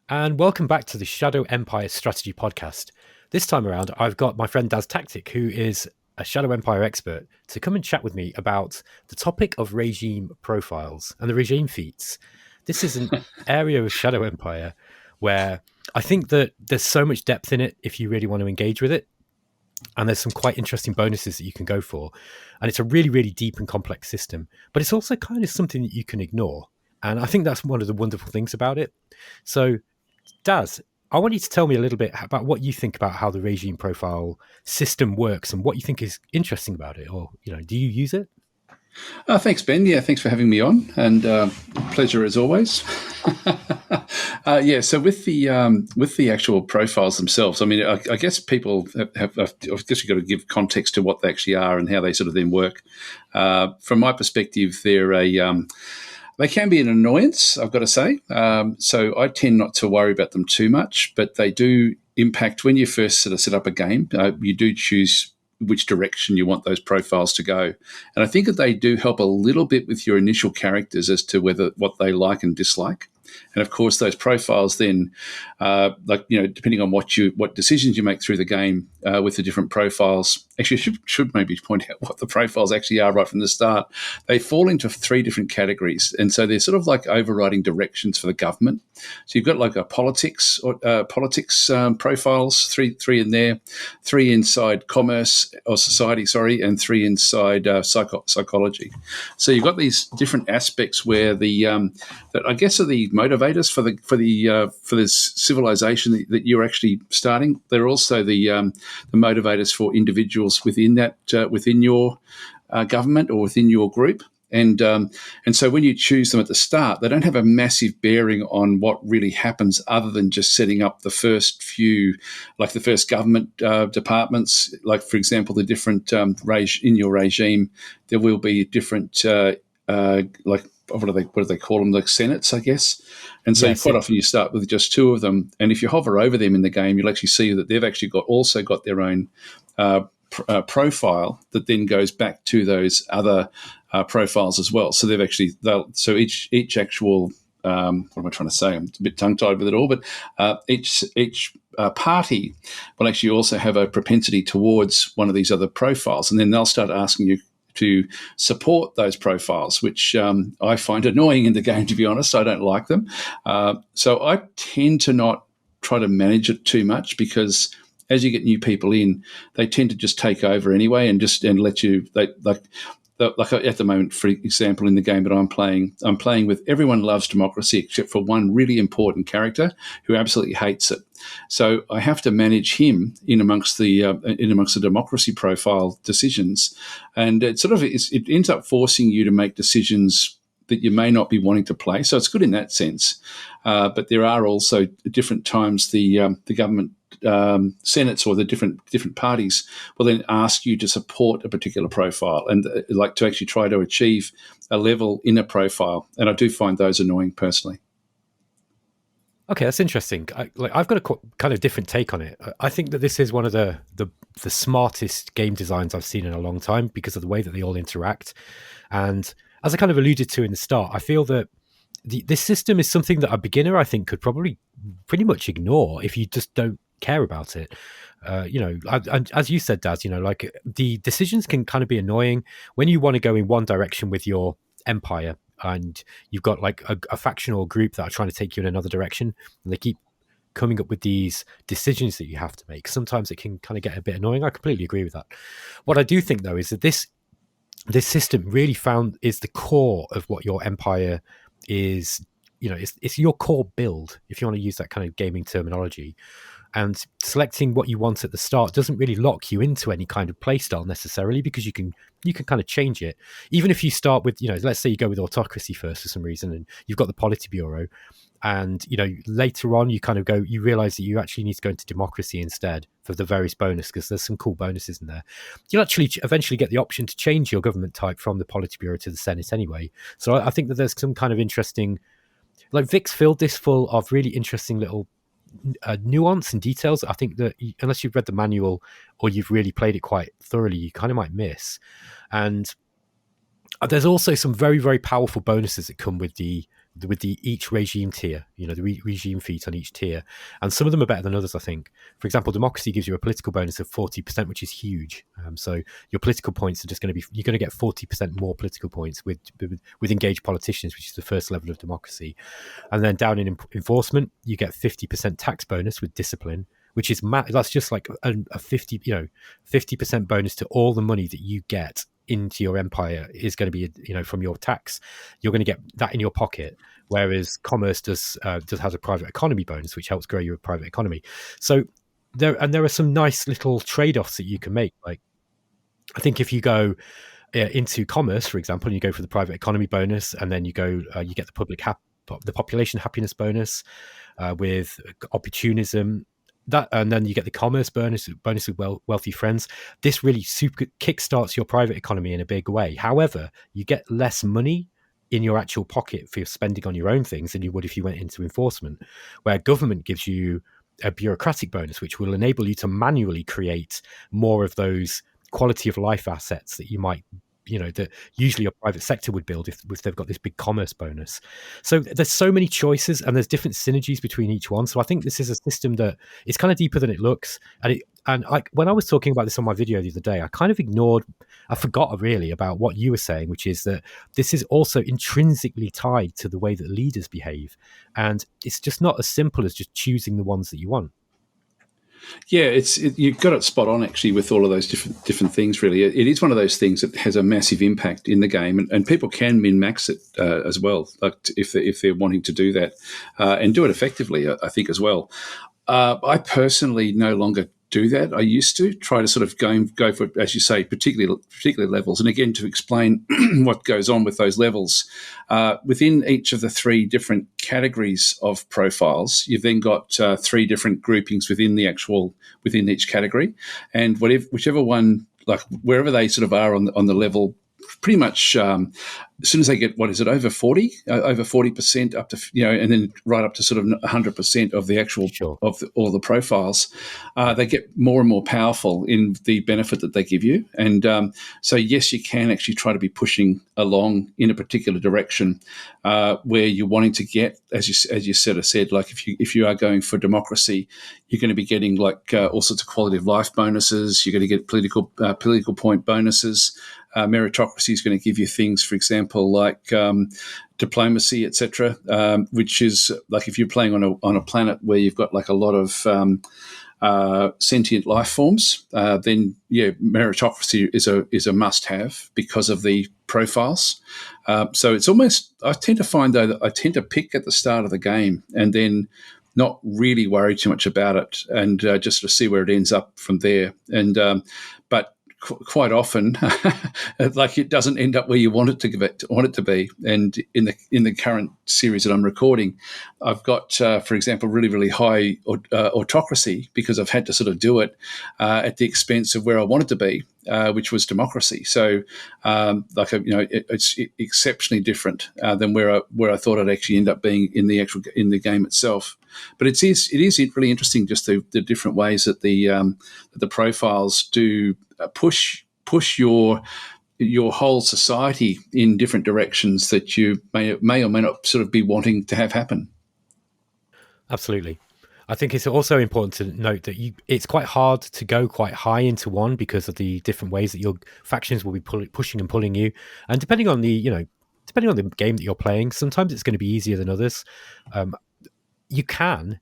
And welcome back to the Shadow Empire Strategy Podcast. This time around, I've got my friend DasTactic, who is a Shadow Empire expert, to come and chat with me about the topic of regime profiles and the regime feats. This is an area of Shadow Empire where I think that there's so much depth in it if you really want to engage with it. And there's some quite interesting bonuses that you can go for. And it's a really, really deep and complex system, but it's also kind of something that you can ignore. And I think that's one of the wonderful things about it. So Daz, I want you to tell me a little bit about what you think about how the regime profile system works and what you think is interesting about it, or do you use it? Thanks, Ben. Yeah, thanks for having me on, and pleasure as always. So with the actual profiles themselves, I mean, I guess people have I guess you've got to give context to what they actually are and how they sort of then work. From my perspective, they can be an annoyance, I've got to say. So I tend not to worry about them too much, but they do impact when you first sort of set up a game. You do choose which direction you want those profiles to go. And I think that they do help a little bit with your initial characters as to what they like and dislike. And of course, those profiles then, depending on what decisions you make through the game with the different profiles. Actually, I should maybe point out what the profiles actually are right from the start. They fall into three different categories, and so they're sort of like overriding directions for the government. So you've got like a politics profiles, three in there, three inside commerce or society, sorry, and three inside psychology. So you've got these different aspects where that I guess are the motivators for this civilization that you're actually starting. They're also the motivators for individuals within your government or within your group. And so when you choose them at the start, they don't have a massive bearing on what really happens other than just setting up the first few, like the first government departments. Like, for example, the different in your regime, there will be different what do they call them? Like senates, I guess. And so quite often you start with just two of them. And if you hover over them in the game, you'll actually see that they've actually also got their own profile that then goes back to those other profiles as well. So so each actual what am I trying to say? I'm a bit tongue-tied with it all, but each party will actually also have a propensity towards one of these other profiles, and then they'll start asking you to support those profiles, which I find annoying in the game, to be honest. I don't like them. So I tend to not try to manage it too much, because as you get new people in, they tend to just take over anyway and let you like at the moment, for example, in the game that I'm playing with, everyone loves democracy except for one really important character who absolutely hates it. So I have to manage him in amongst the democracy profile decisions, and it ends up forcing you to make decisions that you may not be wanting to play. So it's good in that sense, but there are also different times the government senates or the different parties will then ask you to support a particular profile and like to actually try to achieve a level in a profile. And I do find those annoying personally. Okay, that's interesting. I've got a kind of different take on it. I think that this is one of the smartest game designs I've seen in a long time because of the way that they all interact. And as I kind of alluded to in the start, I feel that this system is something that a beginner, I think, could probably pretty much ignore if you just don't care about it. As you said, Daz, like the decisions can kind of be annoying when you want to go in one direction with your empire and you've got like a faction or group that are trying to take you in another direction, and they keep coming up with these decisions that you have to make. Sometimes it can kind of get a bit annoying. I completely agree with that. What I do think, though, is that this system really is the core of what your empire is. It's your core build, if you want to use that kind of gaming terminology. And selecting what you want at the start doesn't really lock you into any kind of playstyle necessarily, because you can kind of change it. Even if you start with, let's say you go with autocracy first for some reason, and you've got the Politburo, and later on you realize that you actually need to go into democracy instead for the various bonus, because there's some cool bonuses in there. You'll actually eventually get the option to change your government type from the Politburo to the Senate anyway. So I think that there's some kind of interesting, like Vic's filled this full of really interesting little nuance and details that I think that unless you've read the manual or you've really played it quite thoroughly, you kind of might miss. And there's also some very, very powerful bonuses that come with the with the each regime tier, the regime feat on each tier, and some of them are better than others. I think, for example, democracy gives you a political bonus of 40%, which is huge. So your political points are just going to be, you're going to get 40% more political points with engaged politicians, which is the first level of democracy. And then down in enforcement, you get 50% tax bonus with discipline, which is that's just like a 50% bonus to all the money that you get into your empire is going to be, from your tax. You're going to get that in your pocket, whereas commerce does has a private economy bonus, which helps grow your private economy. So there are some nice little trade-offs that you can make. Like, I think if you go into commerce, for example, and you go for the private economy bonus, and then you go, you get the population happiness bonus with opportunism. And then you get the commerce bonus with wealthy friends. This really super kickstarts your private economy in a big way. However, you get less money in your actual pocket for your spending on your own things than you would if you went into enforcement, where government gives you a bureaucratic bonus, which will enable you to manually create more of those quality of life assets that you might, that usually a private sector would build if they've got this big commerce bonus. So there's so many choices, and there's different synergies between each one. So I think this is a system that is kind of deeper than it looks. When I was talking about this on my video the other day, I forgot really about what you were saying, which is that this is also intrinsically tied to the way that leaders behave. And it's just not as simple as just choosing the ones that you want. Yeah, you've got it spot on actually with all of those different things. Really, it is one of those things that has a massive impact in the game, and people can min max it as well, like if they're wanting to do that and do it effectively. I think as well. I personally no longer do that. I used to try to sort of go for, as you say, particular levels. And again, to explain what goes on with those levels, within each of the three different categories of profiles, you've then got three different groupings within each category, and whichever one, like wherever they sort of are on the level. Pretty much as soon as they get, over 40% up to, and then right up to sort of 100% of the actual Sure. of all the profiles, they get more and more powerful in the benefit that they give you. And so, yes, you can actually try to be pushing along in a particular direction where you're wanting to get, as you said, like if you are going for democracy, you're going to be getting like all sorts of quality of life bonuses. You're going to get political point bonuses. Meritocracy is going to give you things, for example, like diplomacy, etc., which is like if you're playing on a planet where you've got like a lot of sentient life forms, then meritocracy is a must-have because of the profiles. So it's almost, I tend to find though that I tend to pick at the start of the game and then not really worry too much about it, and just sort of see where it ends up from there. And but quite often, like it doesn't end up where you want it to be. And in the current series that I'm recording, I've got, for example, really really high autocracy because I've had to sort of do it at the expense of where I wanted to be, which was democracy. So, it's exceptionally different than where I thought I'd actually end up being in the game itself. But it is really interesting just the different ways that the profiles do push your whole society in different directions that you may or may not sort of be wanting to have happen. Absolutely. I think it's also important to note that it's quite hard to go quite high into one because of the different ways that your factions will be pushing and pulling you. And depending on the game that you're playing, sometimes it's going to be easier than others. You can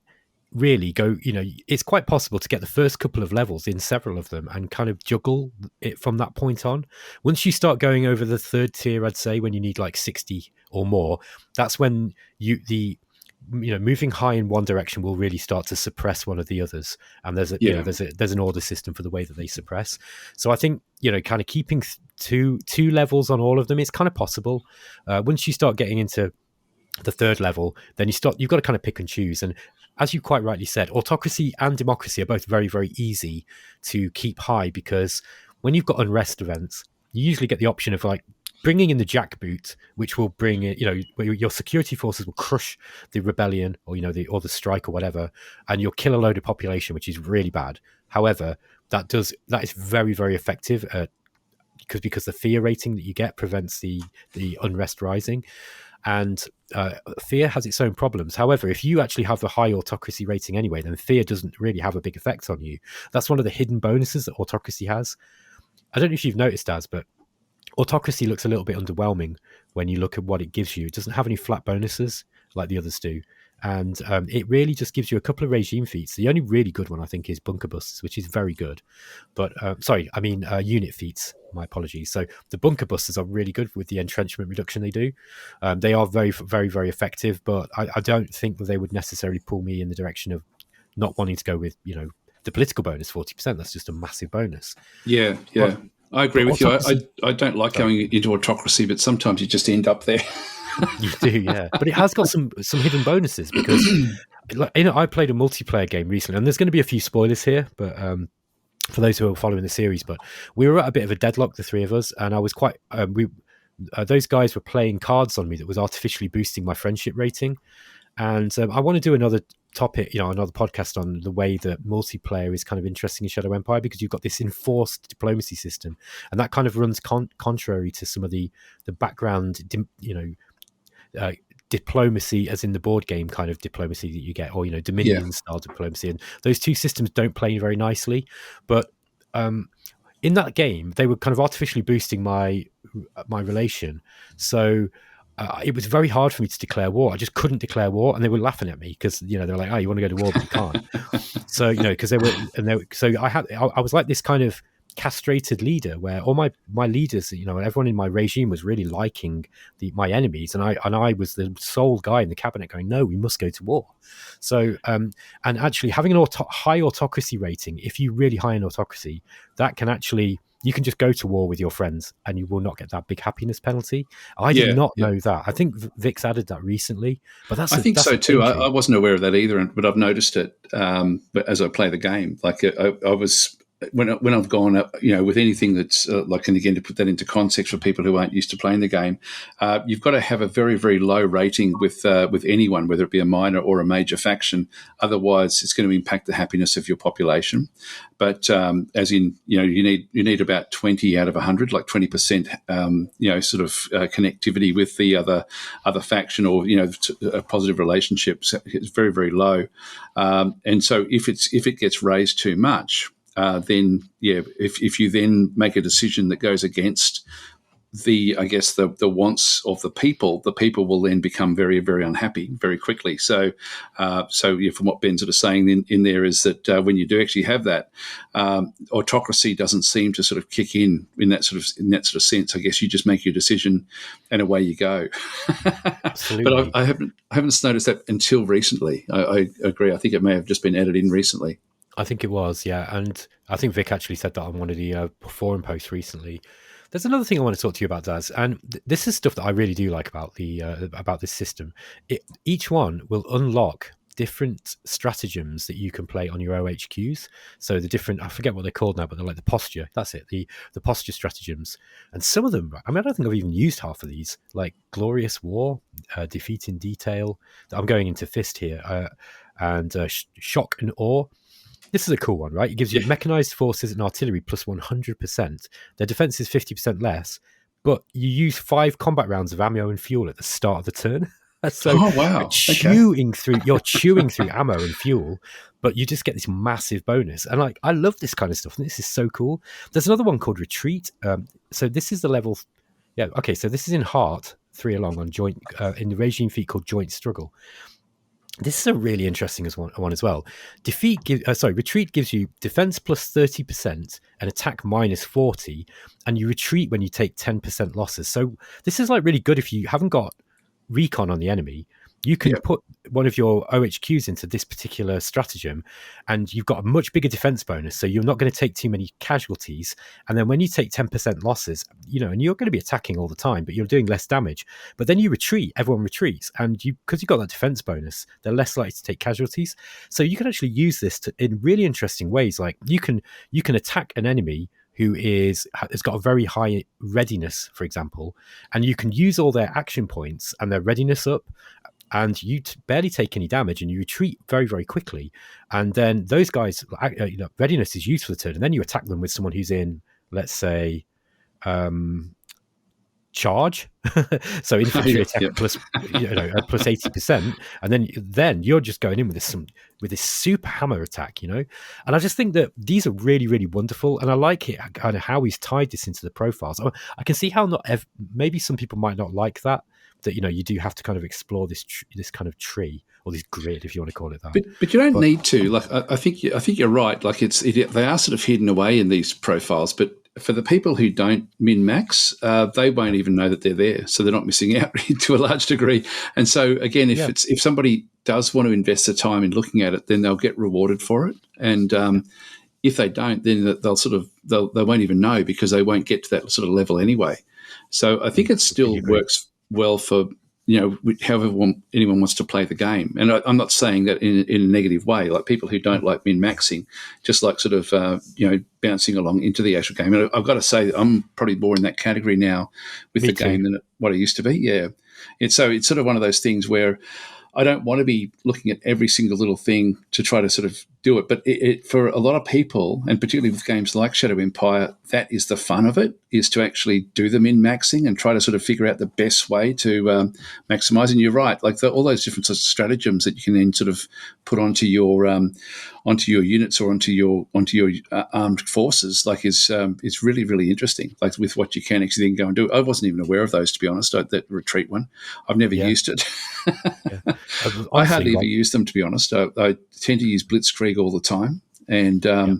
really go, it's quite possible to get the first couple of levels in several of them and kind of juggle it from that point on. Once you start going over the third tier, I'd say when you need like 60 or more, that's when moving high in one direction will really start to suppress one of the others. And there's an order system for the way that they suppress. So I think, kind of keeping two levels on all of them is kind of possible. Once you start getting into the third level, then you've got to kind of pick and choose. And as you quite rightly said, autocracy and democracy are both very, very easy to keep high because when you've got unrest events, you usually get the option of like bringing in the jackboot, which will bring it, where your security forces will crush the rebellion or the strike or whatever, and you'll kill a load of population, which is really bad. However, that is very, very effective because the fear rating that you get prevents the unrest rising. and fear has its own problems. However, if you actually have a high autocracy rating anyway, then fear doesn't really have a big effect on you. That's one of the hidden bonuses that autocracy has. I don't know if you've noticed, Az, but autocracy looks a little bit underwhelming when you look at what it gives you. It doesn't have any flat bonuses like the others do. And it really just gives you a couple of regime feats. The only really good one, I think, is bunker busts, which is very good. But unit feats. My apologies. So the bunker busters are really good with the entrenchment reduction they do. They are very, very, very effective, but I don't think that they would necessarily pull me in the direction of not wanting to go with, the political bonus 40%. That's just a massive bonus. Yeah, yeah. But, I agree with you. I don't like sorry. going into autocracy, but sometimes you just end up there. You do, yeah. But it has got some hidden bonuses because, I played a multiplayer game recently, and there's going to be a few spoilers here, but for those who are following the series. But we were at a bit of a deadlock, the three of us, and I was quite. Those guys were playing cards on me that was artificially boosting my friendship rating, and I want to do another topic, another podcast on the way that multiplayer is kind of interesting in Shadow Empire, because you've got this enforced diplomacy system, and that kind of runs contrary to some of the background, diplomacy, as in the board game kind of diplomacy that you get, or Dominion style diplomacy, and those two systems don't play very nicely. But in that game, they were kind of artificially boosting my relation, so it was very hard for me to declare war. I just couldn't declare war, and they were laughing at me because they were like, "Oh, you want to go to war, but you can't." So because I was like this kind of castrated leader, where all my leaders, everyone in my regime was really liking my enemies, and I was the sole guy in the cabinet going, "No, we must go to war." So and actually having an high autocracy rating, if you really high in autocracy, that can actually, you can just go to war with your friends and you will not get that big happiness penalty. I did not know that. I think Vic's added that recently, but I think so too. I wasn't aware of that either, but I've noticed it but as I play the game. Like I was, when I've gone up, with anything that's and again, to put that into context for people who aren't used to playing the game, you've got to have a very, very low rating with anyone, whether it be a minor or a major faction. Otherwise, it's going to impact the happiness of your population. But as in, you need about 20 out of 100, like 20%, connectivity with the other faction, or a positive relationship. So it's very, very low, and so if it gets raised too much, then if you then make a decision that goes against the wants of the people will then become very, very unhappy very quickly. So from what Ben's sort of saying in there is that when you do actually have that, autocracy doesn't seem to sort of kick in that sort of sense. I guess you just make your decision and away you go. Absolutely. But I haven't noticed that until recently. I agree. I think it may have just been added in recently. I think it was, yeah. And I think Vic actually said that on one of the forum posts recently. There's another thing I want to talk to you about, Daz, and this is stuff that I really do like about about this system. Each one will unlock different stratagems that you can play on your OHQs. So the different, I forget what they're called now, but they're like the posture. That's it, the posture stratagems. And some of them, I don't think I've even used half of these, like Glorious War, Defeat in Detail. I'm going into Fist here, and Shock and Awe. This is a cool one, right? It gives you mechanized forces and artillery plus 100%. Their defense is 50% less, but you use 5 combat rounds of ammo and fuel at the start of the turn. So you're chewing through ammo and fuel, but you just get this massive bonus. And I love this kind of stuff. And this is so cool. There's another one called Retreat. So this is the level. Yeah. Okay. So this is in Heart 3 along on joint in the regime feat called Joint Struggle. This is a really interesting one as well. Retreat gives you defense plus 30% and attack minus 40, and you retreat when you take 10% losses. So this is like really good if you haven't got recon on the enemy. You can put one of your OHQs into this particular stratagem, and you've got a much bigger defense bonus. So you're not going to take too many casualties. And then when you take 10% losses, and you're going to be attacking all the time, but you're doing less damage. But then you retreat, everyone retreats. And because you've got that defense bonus, they're less likely to take casualties. So you can actually use this in really interesting ways. Like you can attack an enemy who has got a very high readiness, for example, and you can use all their action points and their readiness up, and you barely take any damage, and you retreat very, very quickly. And then those guys, readiness is used for the turn, and then you attack them with someone who's in, let's say, charge. So infantry Yeah, attack yeah. plus, plus 80%, and then you're just going in with this super hammer attack, And I just think that these are really, really wonderful, and I like it kind of how he's tied this into the profiles. I can see how maybe some people might not like that you do have to kind of explore this kind of tree, or this grid, if you want to call it that. But you don't But need to. Like I think you're right. Like they are sort of hidden away in these profiles. But for the people who don't min max, they won't even know that they're there. So they're not missing out to a large degree. And so again, yeah, if somebody does want to invest the time in looking at it, then they'll get rewarded for it. And if they don't, then they won't even know, because they won't get to that sort of level anyway. So I think it completely still agree. works well for however anyone wants to play the game. And I'm not saying that in a negative way. Like people who don't like min maxing, just like sort of bouncing along into the actual game. And I've got to say that I'm probably more in that category now with Me the too. game than what I used to be. Yeah, it's sort of one of those things where I don't want to be looking at every single little thing to try to sort of do it. But for a lot of people, and particularly with games like Shadow Empire, that is the fun of it, is to actually do the min-maxing and try to sort of figure out the best way to maximize. And you're right, like all those different sorts of stratagems that you can then sort of put onto your units or onto your armed forces, like is really, really interesting. Like with what you can actually then go and do. I wasn't even aware of those, to be honest. That retreat one, I've never Yeah, used it. yeah. I Honestly, hardly ever like, use them, to be honest. I tend to use Blitzkrieg all the time, and yeah.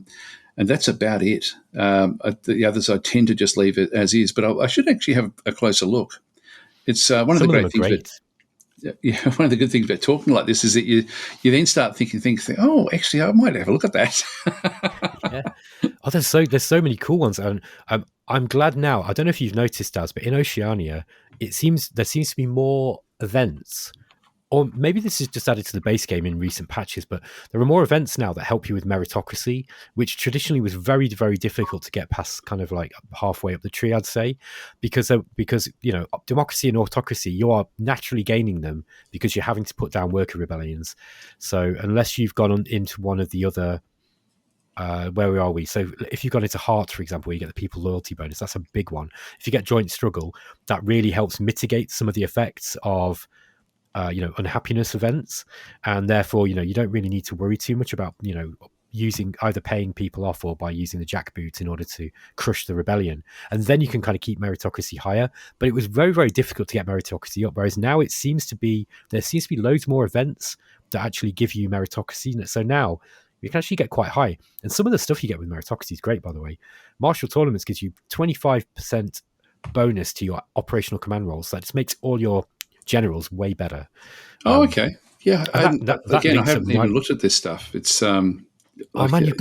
that's about it. The others I tend to just leave it as is, but I should actually have a closer look. It's one of the Some of them great are things great. one of the good things about talking like this is that you then start thinking things. Oh, actually, I might have a look at that. Yeah. Oh, there's so many cool ones, and I'm glad now. I don't know if you've noticed, Daz, but in Oceania, there seems to be more events, or maybe this is just added to the base game in recent patches, but there are more events now that help you with meritocracy, which traditionally was very, very difficult to get past, kind of like halfway up the tree, I'd say, because democracy and autocracy, you are naturally gaining them because you're having to put down worker rebellions. So unless you've gone into one of the other where are we? So if you've gone into Heart, for example, where you get the people loyalty bonus, that's a big one. If you get Joint Struggle, that really helps mitigate some of the effects of unhappiness events, and therefore you don't really need to worry too much about using either paying people off or by using the jackboot in order to crush the rebellion, and then you can kind of keep meritocracy higher. But it was very, very difficult to get meritocracy up, whereas now there seems to be loads more events that actually give you meritocracy. So now you can actually get quite high, and some of the stuff you get with meritocracy is great, by the way. Martial tournaments gives you 25% bonus to your operational command rolls. That just makes all your generals way better. Oh, okay. Yeah. And that Again, I links up haven't even looked at this stuff. It's Oh like man,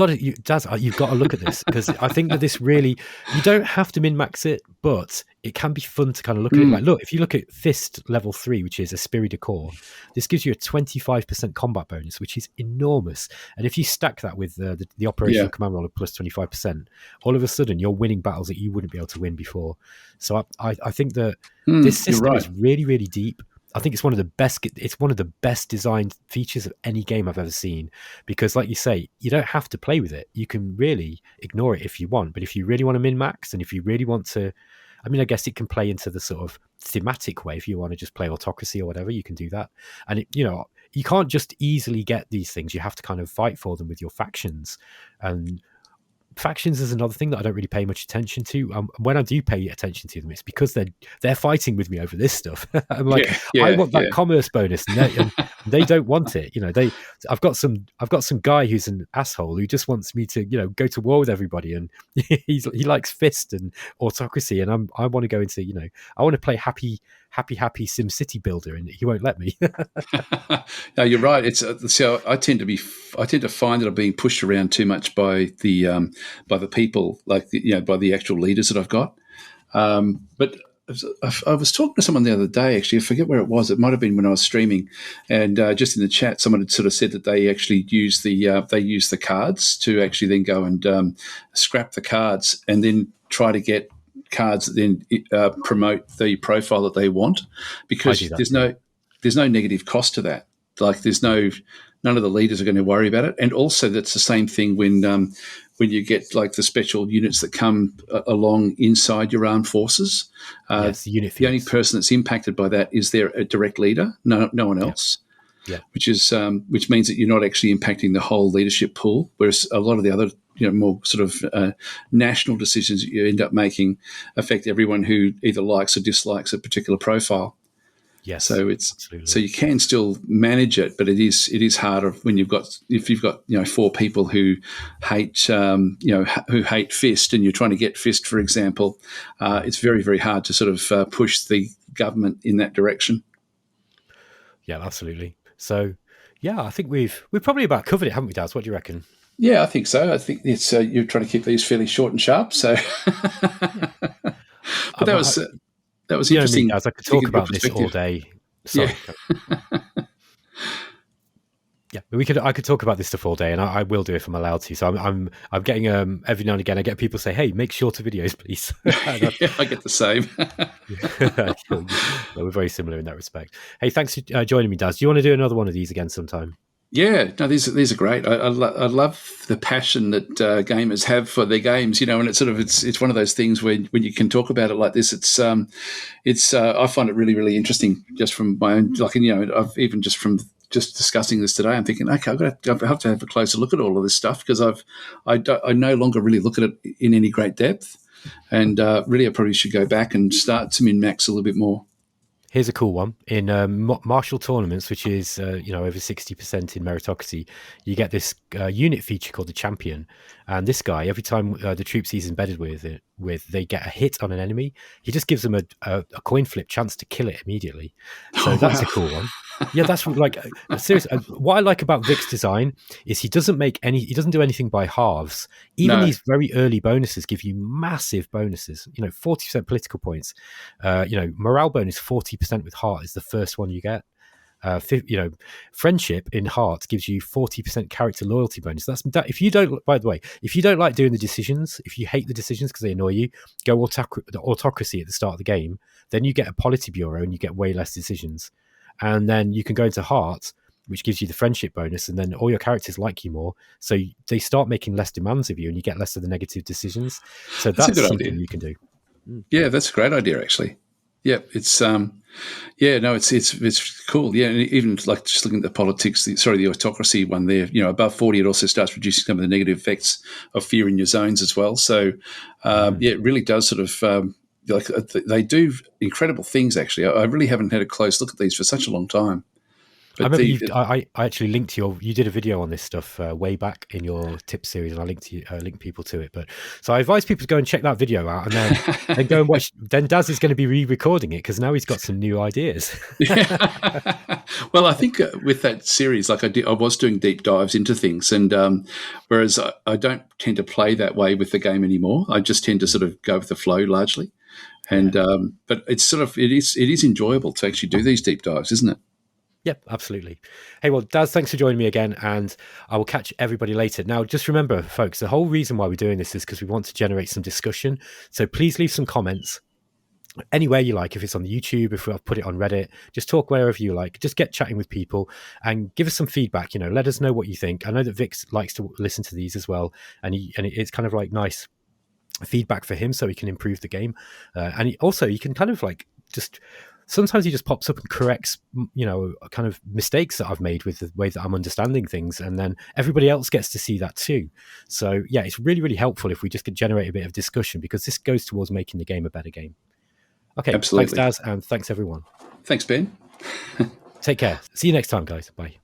Daz, you've got to look at this, because I think that this really, you don't have to min max it, but it can be fun to kind of look at it. Like, look, if you look at Fist level 3, which is Esprit de Corps, this gives you a 25% combat bonus, which is enormous. And if you stack that with the operational command roll of plus 25%, all of a sudden you're winning battles that you wouldn't be able to win before. So I think that this you're system right. is really, really deep. I think it's one of the best. It's one of the best designed features of any game I've ever seen. Because, like you say, you don't have to play with it. You can really ignore it if you want. But if you really want to min max, and if you really want to, I mean, I guess it can play into the sort of thematic way. If you want to just play autocracy or whatever, you can do that. And you can't just easily get these things. You have to kind of fight for them with your factions. And factions is another thing that I don't really pay much attention to. When I do pay attention to them, it's because they're fighting with me over this stuff. I'm like, I want that commerce bonus, and they don't want it. I've got some guy who's an asshole who just wants me to go to war with everybody, and he likes Fist and autocracy, and I want to go into I want to play happy Sim City builder, and he won't let me. No, you're right. It's so I tend to find that I'm being pushed around too much by the people, like by the actual leaders that I've got. But I was talking to someone the other day. Actually, I forget where it was. It might have been when I was streaming, and just in the chat, someone had sort of said that they actually use the cards to actually then go and scrap the cards and then try to get cards that then promote the profile that they want, because there's no negative cost to that. Like none of the leaders are going to worry about it. And also that's the same thing when when you get like the special units that come along inside your armed forces. Yes, unit The only fields. person that's impacted by that is their direct leader, no one Yeah, else. yeah, Which means that you're not actually impacting the whole leadership pool. Whereas a lot of the other, more sort of national decisions that you end up making affect everyone who either likes or dislikes a particular profile. yes, So absolutely. you can still manage it, but it is harder when if you've got 4 people who hate who hate Fist, and you're trying to get Fist, for example. It's very, very hard to sort of push the government in that direction. Yeah, absolutely. So, yeah, I think we've probably about covered it, haven't we, Daz? What do you reckon? Yeah, I think so. I think it's you're trying to keep these fairly short and sharp. So, Yeah. but Well, that was you know me, interesting Daz. I could to talk get your about this all perspective. day. Yeah, Sorry. Yeah, I could talk about this stuff all day, and I will do if I'm allowed to. So I'm getting every now and again I get people say, "Hey, make shorter videos, please." yeah, I get the same. Yeah, we're very similar in that respect. Hey, thanks for joining me, Daz. Do you want to do another one of these again sometime? Yeah, no, these are great. I love the passion that gamers have for their games, and it's one of those things where when you can talk about it like this, it's I find it really, really interesting just from my own, like, I've even just discussing this today, I'm thinking, okay, I have to have a closer look at all of this stuff, because I no longer really look at it in any great depth, and really I probably should go back and start to min max a little bit more. Here's a cool one. In martial tournaments, which is over 60% in Meritocracy, you get this unit feature called the champion. And this guy, every time the troops he's embedded with, they get a hit on an enemy, he just gives them a coin flip chance to kill it immediately. So Oh that's wow, a cool one. Yeah, that's like seriously. What I like about Vic's design is he doesn't do anything by halves. Even no, these very early bonuses give you massive bonuses. 40% political points. Morale bonus 40% with heart is the first one you get. Friendship in heart gives you 40% character loyalty bonus. That. If you don't, by the way, if you don't like doing the decisions, if you hate the decisions because they annoy you, go autocracy at the start of the game. Then you get a polity bureau and you get way less decisions. And then you can go into heart, which gives you the friendship bonus, and then all your characters like you more. So they start making less demands of you, and you get less of the negative decisions. So that's a that's good something idea. you can do. Yeah, that's a great idea, actually. Yeah, it's yeah, no, it's cool. Yeah, and even like just looking at the politics, the autocracy one there. Above 40, it also starts reducing some of the negative effects of fear in your zones as well. So Mm. yeah, it really does sort of. They do incredible things. Actually, I really haven't had a close look at these for such a long time. I But remember I actually linked you did a video on this stuff way back in your tip series, and I linked people to it. But so I advise people to go and check that video out, and then go and watch. Then Daz is going to be re-recording it because now he's got some new ideas. yeah. Well, I think with that series, like I was doing deep dives into things, and whereas I don't tend to play that way with the game anymore. I just tend to sort of go with the flow largely, Yeah. and but it's sort of it is enjoyable to actually do these deep dives, isn't it? Yep, absolutely. Hey, well, Daz, thanks for joining me again, and I will catch everybody later. Now, just remember, folks, the whole reason why we're doing this is because we want to generate some discussion. So please leave some comments anywhere you like. If it's on the YouTube, if I've put it on Reddit, just talk wherever you like. Just get chatting with people and give us some feedback. Let us know what you think. I know that Vic likes to listen to these as well, and it's kind of like nice feedback for him so he can improve the game. And he can kind of like just sometimes he just pops up and corrects kind of mistakes that I've made with the way that I'm understanding things, and then everybody else gets to see that too. So yeah, it's really, really helpful if we just could generate a bit of discussion, because this goes towards making the game a better game. Okay, thanks Absolutely. Daz, and thanks everyone. Thanks, Ben. Take care. See you next time, guys. Bye.